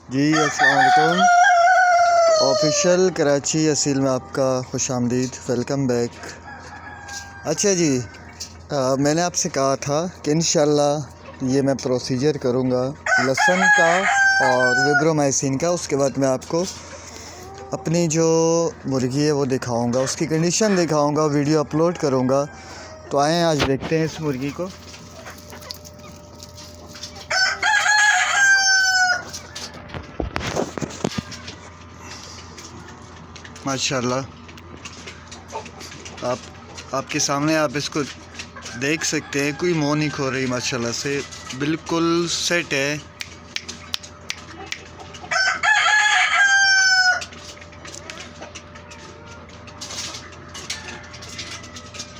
जी अस्सलाम वालेकुम। ऑफिशियल कराची असील में आपका खुशामदीद, वेलकम बैक। अच्छा जी, मैंने आपसे कहा था कि इंशाल्लाह ये मैं प्रोसीजर करूँगा लहसुन का और विब्रोमाइसिन का। उसके बाद मैं आपको अपनी जो मुर्गी है वो दिखाऊंगा, उसकी कंडीशन दिखाऊंगा, वीडियो अपलोड करूँगा। तो आएँ आज देखते हैं इस मुर्गी को। माशाल्लाह आपके सामने आप इसको देख सकते हैं, कोई मुँह नहीं खो रही, माशाल्लाह से बिल्कुल सेट है।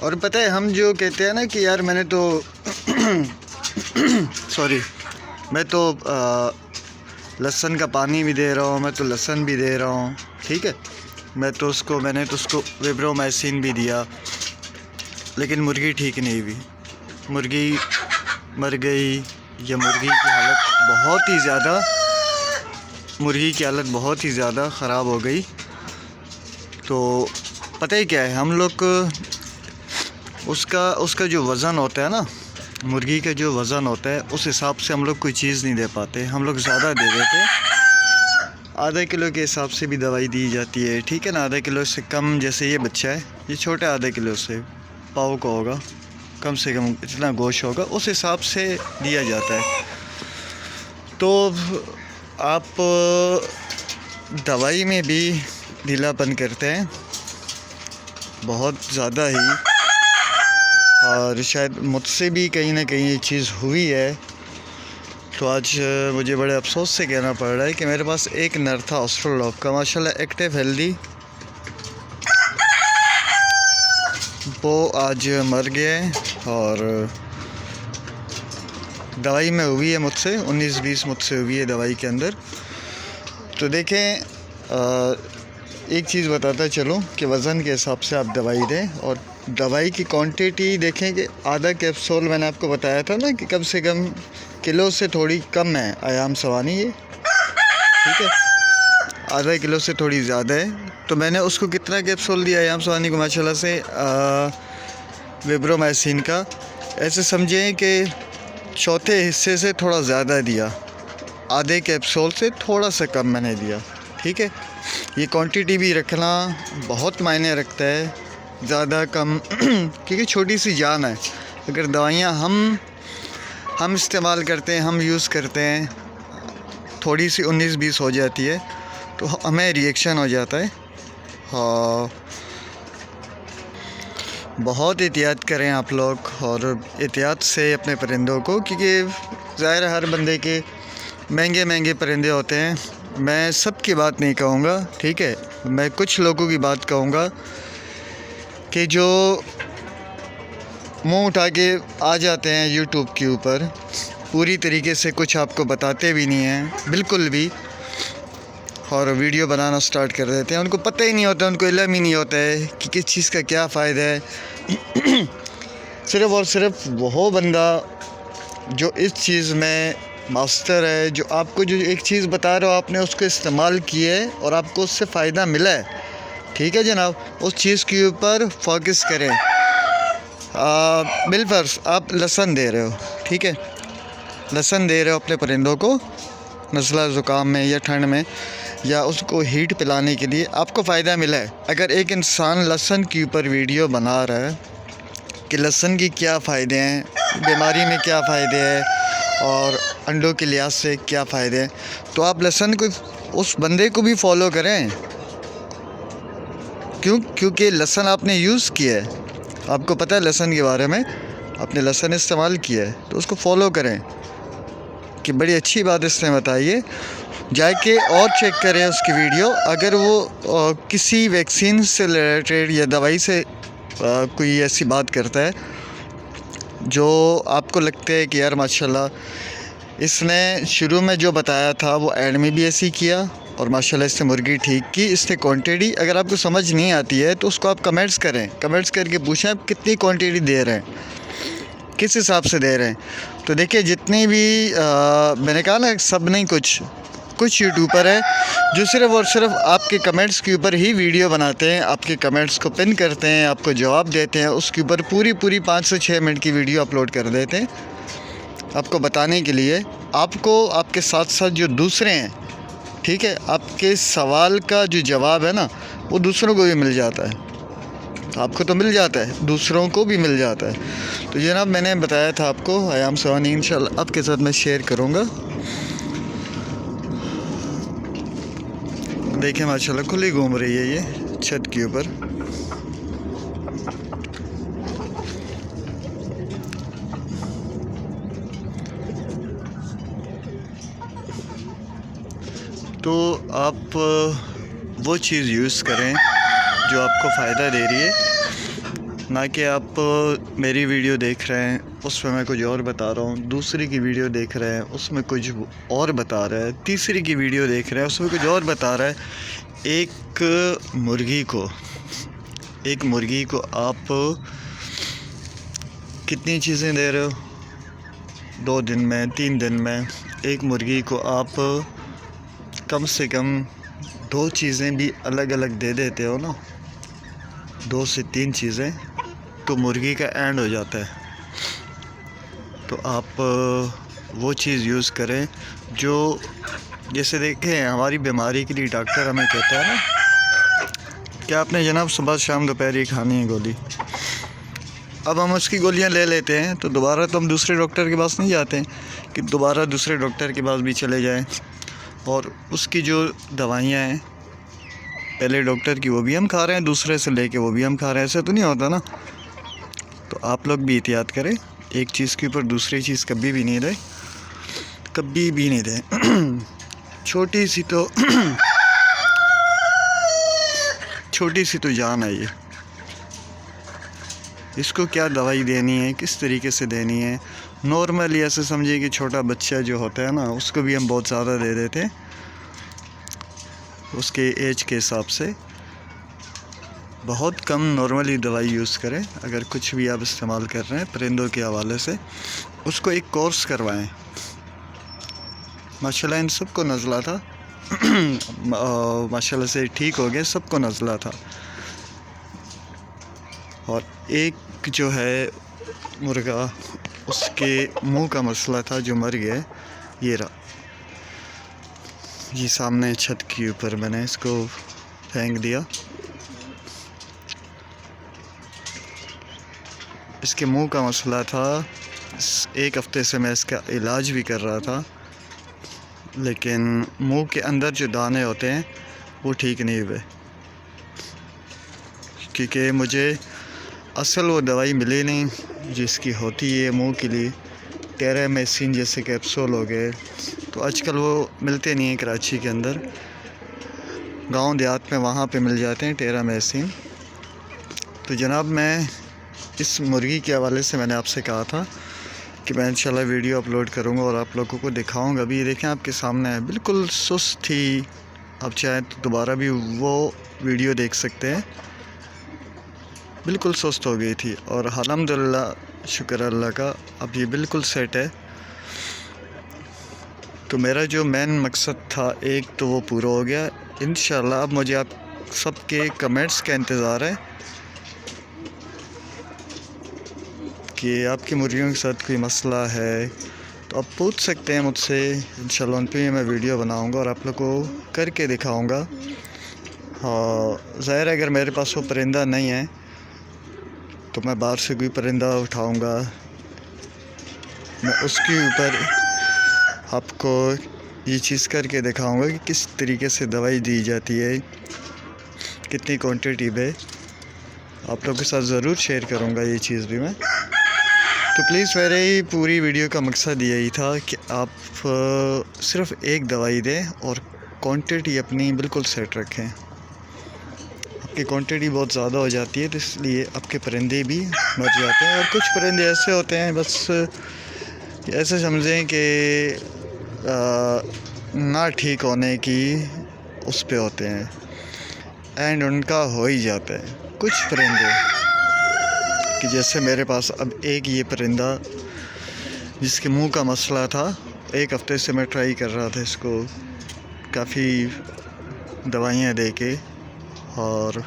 और पता है हम जो कहते हैं ना कि यार मैंने तो सॉरी, मैं तो लहसुन का पानी भी दे रहा हूँ, मैं तो लहसुन भी दे रहा हूँ, ठीक है, मैंने तो उसको विब्रोमाइसिन भी दिया, लेकिन मुर्गी ठीक नहीं हुई, मुर्गी मर गई। या मुर्गी की हालत बहुत ही ज़्यादा ख़राब हो गई। तो पता ही क्या है, हम लोग उसका जो वज़न होता है ना, मुर्गी का जो वज़न होता है, उस हिसाब से हम लोग कोई चीज़ नहीं दे पाते। हम लोग ज़्यादा दे देते, आधा किलो के हिसाब से भी दवाई दी जाती है, ठीक है ना। आधा किलो से कम, जैसे ये बच्चा है, ये छोटा आधा किलो से पाव का होगा, कम से कम इतना गोश्त होगा, उस हिसाब से दिया जाता है। तो आप दवाई में भी ढीलापन करते हैं बहुत ज़्यादा ही, और शायद मुझसे भी कहीं ना कहीं ये चीज़ हुई है। तो आज मुझे बड़े अफसोस से कहना पड़ रहा है कि मेरे पास एक नर था ऑस्ट्रेलॉग का, माशाल्लाह एक्टिव हेल्दी, वो आज मर गए। और दवाई में हुई है मुझसे 19-20 मुझसे हुई है दवाई के अंदर। तो देखें, एक चीज़ बताता चलूँ कि वज़न के हिसाब से आप दवाई दें, और दवाई की क्वांटिटी देखें कि आधा कैप्सूल, मैंने आपको बताया था ना कि कम से कम किलो से थोड़ी कम है आयाम सवानी, ये ठीक है, आधा किलो से थोड़ी ज़्यादा है। तो मैंने उसको कितना कैप्सूल दिया आयाम सवानी को, माशाल्लाह से विब्रोमाइसिन का, ऐसे समझें कि चौथे हिस्से से थोड़ा ज़्यादा दिया, आधे कैप्सूल से थोड़ा सा कम मैंने दिया, ठीक है। ये क्वांटिटी भी रखना बहुत मायने रखता है, ज़्यादा कम क्योंकि छोटी सी जान है। अगर दवाइयाँ हम इस्तेमाल करते हैं, हम यूज़ करते हैं, थोड़ी सी 19-20 हो जाती है तो हमें रिएक्शन हो जाता है। हाँ, बहुत एहतियात करें आप लोग, और एहतियात से अपने परिंदों को, क्योंकि ज़ाहिर हर बंदे के महंगे परिंदे होते हैं। मैं सब की बात नहीं कहूँगा, ठीक है, मैं कुछ लोगों की बात कहूँगा कि जो मुंह उठा के आ जाते हैं यूट्यूब के ऊपर, पूरी तरीके से कुछ आपको बताते भी नहीं हैं बिल्कुल भी, और वीडियो बनाना स्टार्ट कर देते हैं। उनको पता ही नहीं होता, उनको इल्म ही नहीं होता है कि किस चीज़ का क्या फ़ायदा है। सिर्फ़ और सिर्फ वो बंदा जो इस चीज़ में मास्टर है, जो आपको जो एक चीज़ बता रहा हो, आपने उसको इस्तेमाल किया है और आपको उससे फ़ायदा मिला है, ठीक है जनाब, उस चीज़ के ऊपर फोकस करें। बिलफर्ज आप लहसुन दे रहे हो, ठीक है, लहसुन दे रहे हो अपने परिंदों को नज़ला ज़ुकाम में या ठंड में, या उसको हीट पिलाने के लिए, आपको फ़ायदा मिला है। अगर एक इंसान लहसुन के ऊपर वीडियो बना रहा है कि लहसुन की क्या फ़ायदे हैं, बीमारी में क्या फ़ायदे हैं, और अंडों के लिहाज से क्या फ़ायदे हैं, तो आप लहसुन को, उस बंदे को भी फॉलो करें। क्योंकि लहसुन आपने यूज़ किया है, आपको पता है लहसुन के बारे में, आपने लहसुन इस्तेमाल किया है, तो उसको फॉलो करें कि बड़ी अच्छी बात इसने बताई है। जाके और चेक करें उसकी वीडियो, अगर वो किसी वैक्सीन से रिलेटेड या दवाई से कोई ऐसी बात करता है जो आपको लगता है कि यार माशाल्लाह इसने शुरू में जो बताया था वो एंड में भी ऐसे ही किया, और माशाल्लाह इससे मुर्गी ठीक की, इसने क्वांटिटी अगर आपको समझ नहीं आती है तो उसको आप कमेंट्स करें, कमेंट्स करके पूछें आप कितनी क्वांटिटी दे रहे हैं, किस हिसाब से दे रहे हैं। तो देखिए, जितनी भी मैंने कहा ना, सब नहीं कुछ, कुछ यूट्यूबर है जो सिर्फ़ और सिर्फ आपके कमेंट्स के ऊपर ही वीडियो बनाते हैं, आपके कमेंट्स को पिन करते हैं, आपको जवाब देते हैं, उसके ऊपर पूरी 5 से 6 मिनट की वीडियो अपलोड कर देते हैं आपको बताने के लिए। आपको आपके साथ साथ जो दूसरे हैं, ठीक है, आपके सवाल का जो जवाब है ना वो दूसरों को भी मिल जाता है। आपको तो मिल जाता है, दूसरों को भी मिल जाता है। तो जनाब मैंने बताया था आपको, आई एम सोनी, इंशाल्लाह आपके साथ मैं शेयर करूँगा। देखिए माशाल्लाह खुली घूम रही है ये छत के ऊपर। तो आप वो चीज़ यूज़ करें जो आपको फ़ायदा दे रही है, ना कि आप मेरी वीडियो देख रहे हैं उसमें मैं कुछ और बता रहा हूँ, दूसरी की वीडियो देख रहे हैं उसमें कुछ और बता रहा है, तीसरी की वीडियो देख रहे हैं उसमें कुछ और बता रहा है। एक मुर्गी को आप कितनी चीज़ें दे रहे हो 2 दिन में, 3 दिन में? एक मुर्गी को आप कम से कम 2 चीज़ें भी अलग अलग दे देते हो ना, 2 से 3 चीज़ें, तो मुर्गी का एंड हो जाता है। तो आप वो चीज़ यूज़ करें जो, जैसे देखें हमारी बीमारी के लिए डॉक्टर हमें कहता है ना कि आपने जनाब सुबह शाम दोपहर ही खानी है गोली। अब हम उसकी गोलियां ले लेते हैं तो दोबारा तो हम दूसरे डॉक्टर के पास नहीं जाते हैं कि दोबारा दूसरे डॉक्टर के पास भी चले जाएं, और उसकी जो दवाइयाँ हैं पहले डॉक्टर की वो भी हम खा रहे हैं, दूसरे से लेके वो भी हम खा रहे हैं। ऐसा तो नहीं होता ना। तो आप लोग भी एहतियात करें, एक चीज़ के ऊपर दूसरी चीज़ कभी भी नहीं दें, कभी भी नहीं दें। छोटी सी तो जान है ये, इसको क्या दवाई देनी है, किस तरीके से देनी है। नॉर्मली ऐसे समझिए कि छोटा बच्चा जो होता है ना उसको भी हम बहुत ज़्यादा दे देते हैं उसके एज के हिसाब से। बहुत कम नॉर्मली दवाई यूज़ करें। अगर कुछ भी आप इस्तेमाल कर रहे हैं परिंदों के हवाले से, उसको एक कोर्स करवाएं। माशाल्लाह इन सबको नज़ला था माशाल्लाह से ठीक हो गया, सबको नज़ला था। और एक जो है मुर्गा, उसके मुंह का मसला था जो मर गया। ये रहा, ये सामने छत के ऊपर मैंने इसको फेंक दिया। इसके मुंह का मसला था, 1 हफ़्ते से मैं इसका इलाज भी कर रहा था, लेकिन मुंह के अंदर जो दाने होते हैं वो ठीक नहीं हुए, क्योंकि मुझे असल वो दवाई मिली नहीं जिसकी होती है मुंह के लिए। टेरामेसिन जैसे कैप्सूल हो गए, तो आजकल वो मिलते नहीं हैं कराची के अंदर, गांव देहात में वहाँ पे मिल जाते हैं टेरामेसिन। तो जनाब मैं इस मुर्गी के हवाले से मैंने आपसे कहा था कि मैं इंशाल्लाह वीडियो अपलोड करूँगा और आप लोगों को दिखाऊँगा भी। ये देखें आपके सामने है, बिल्कुल सुस्त थी, आप चाहें तो दोबारा भी वो वीडियो देख सकते हैं। बिल्कुल सुस्त हो गई थी और अल्हम्दुलिल्लाह शुक्र अल्लाह का अब ये बिल्कुल सेट है। तो मेरा जो मेन मकसद था एक तो वो पूरा हो गया इंशाल्लाह। अब मुझे आप सबके कमेंट्स का इंतज़ार है कि आपकी मुर्गियों के साथ कोई मसला है तो आप पूछ सकते हैं मुझसे, इंशाल्लाह उन पर मैं वीडियो बनाऊंगा और आप लोग को करके दिखाऊंगा। हाँ ज़ाहिर है अगर मेरे पास वो परिंदा नहीं है तो मैं बाहर से कोई परिंदा उठाऊंगा, मैं उसके ऊपर आपको ये चीज़ करके दिखाऊंगा कि किस तरीके से दवाई दी जाती है, कितनी क्वांटिटी में। आप लोगों के साथ ज़रूर शेयर करूंगा ये चीज़ भी मैं। तो प्लीज़ मेरे पूरी वीडियो का मकसद यही था कि आप सिर्फ़ एक दवाई दें और क्वांटिटी अपनी बिल्कुल सेट रखें। आपकी क्वांटिटी बहुत ज़्यादा हो जाती है तो इसलिए आपके परिंदे भी मर जाते हैं। और कुछ परिंदे ऐसे होते हैं बस ऐसे समझें कि ना ठीक होने की उस पे होते हैं, एंड उनका हो ही जाता है। कुछ परिंदे कि जैसे मेरे पास अब एक ये परिंदा जिसके मुंह का मसला था, 1 हफ़्ते से मैं ट्राई कर रहा था इसको काफ़ी दवाइयाँ दे के और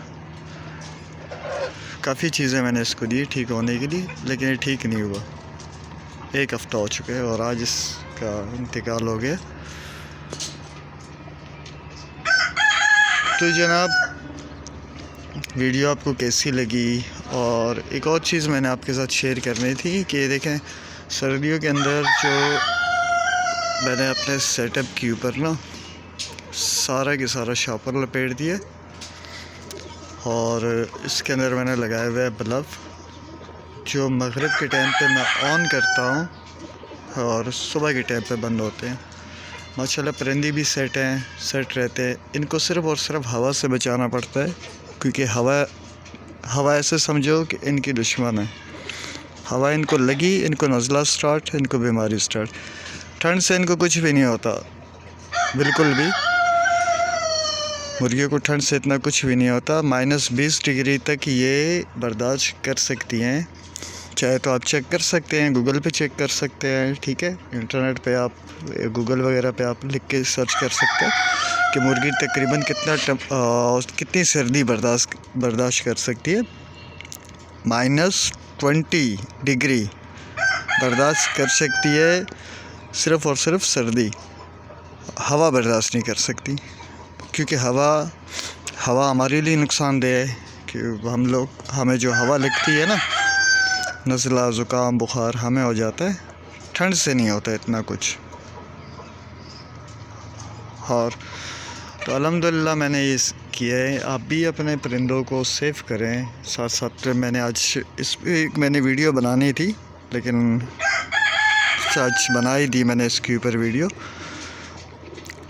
काफ़ी चीज़ें मैंने इसको दी ठीक होने के लिए, लेकिन ये ठीक नहीं हुआ। 1 हफ़्ता हो चुका है और आज इसका इंतकाल हो गया। तो जनाब, वीडियो आपको कैसी लगी? और एक और चीज़ मैंने आपके साथ शेयर करनी थी कि देखें, सर्दियों के अंदर जो मैंने अपने सेटअप के ऊपर ना सारा के सारा शॉपर लपेट दिया और इसके अंदर मैंने लगाए हुए बल्ब जो मगरिब के टाइम पे मैं ऑन करता हूँ और सुबह के टाइम पे बंद होते हैं। माशाल्लाह परिंदे भी सेट रहते हैं। इनको सिर्फ़ और सिर्फ हवा से बचाना पड़ता है, क्योंकि हवा ऐसे समझो कि इनकी दुश्मन है। हवा इनको लगी, इनको नज़ला स्टार्ट, इनको बीमारी स्टार्ट। ठंड से इनको कुछ भी नहीं होता, बिल्कुल भी। मुर्गियों को ठंड से इतना कुछ भी नहीं होता। -20 डिग्री तक ये बर्दाश्त कर सकती हैं। चाहे तो आप चेक कर सकते हैं, गूगल पे चेक कर सकते हैं, ठीक है। इंटरनेट पे आप गूगल वगैरह पे आप लिख के सर्च कर सकते हैं कि मुर्गी तकरीबन कितनी सर्दी बर्दाश्त कर सकती है। -20 डिग्री बर्दाश्त कर सकती है, सिर्फ़ और सिर्फ सर्दी। हवा बर्दाश्त नहीं कर सकती, क्योंकि हवा हमारे लिए नुकसानदेह है कि हमें जो हवा लगती है ना, नज़ला ज़ुकाम बुखार हमें हो जाता है। ठंड से नहीं होता इतना कुछ। और तो अल्हम्दुलिल्लाह मैंने ये किया है। आप भी अपने परिंदों को सेव करें। साथ साथ मैंने मैंने वीडियो बनानी थी, लेकिन आज बना ही दी मैंने इसके ऊपर वीडियो,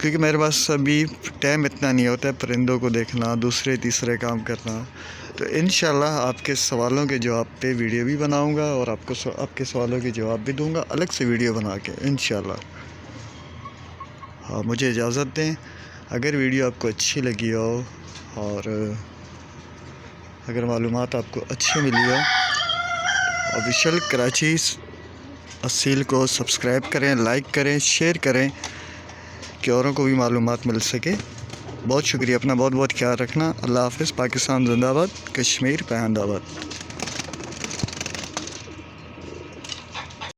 क्योंकि मेरे पास अभी टाइम इतना नहीं होता है परिंदों को देखना, दूसरे तीसरे काम करना। तो इंशाल्लाह आपके सवालों के जवाब पे वीडियो भी बनाऊंगा और आपके सवालों के जवाब भी दूंगा अलग से वीडियो बना के इंशाल्लाह। हाँ, मुझे इजाज़त दें। अगर वीडियो आपको अच्छी लगी हो और अगर मालूमात आपको अच्छी मिली हो, ऑफिशियल कराची असील को सब्सक्राइब करें, लाइक करें, शेयर करें कि औरों को भी मालूमात मिल सके। बहुत शुक्रिया। अपना बहुत बहुत ख्याल रखना। अल्लाह हाफ़िज़। पाकिस्तान जिंदाबाद, कश्मीर पहंदाबाद।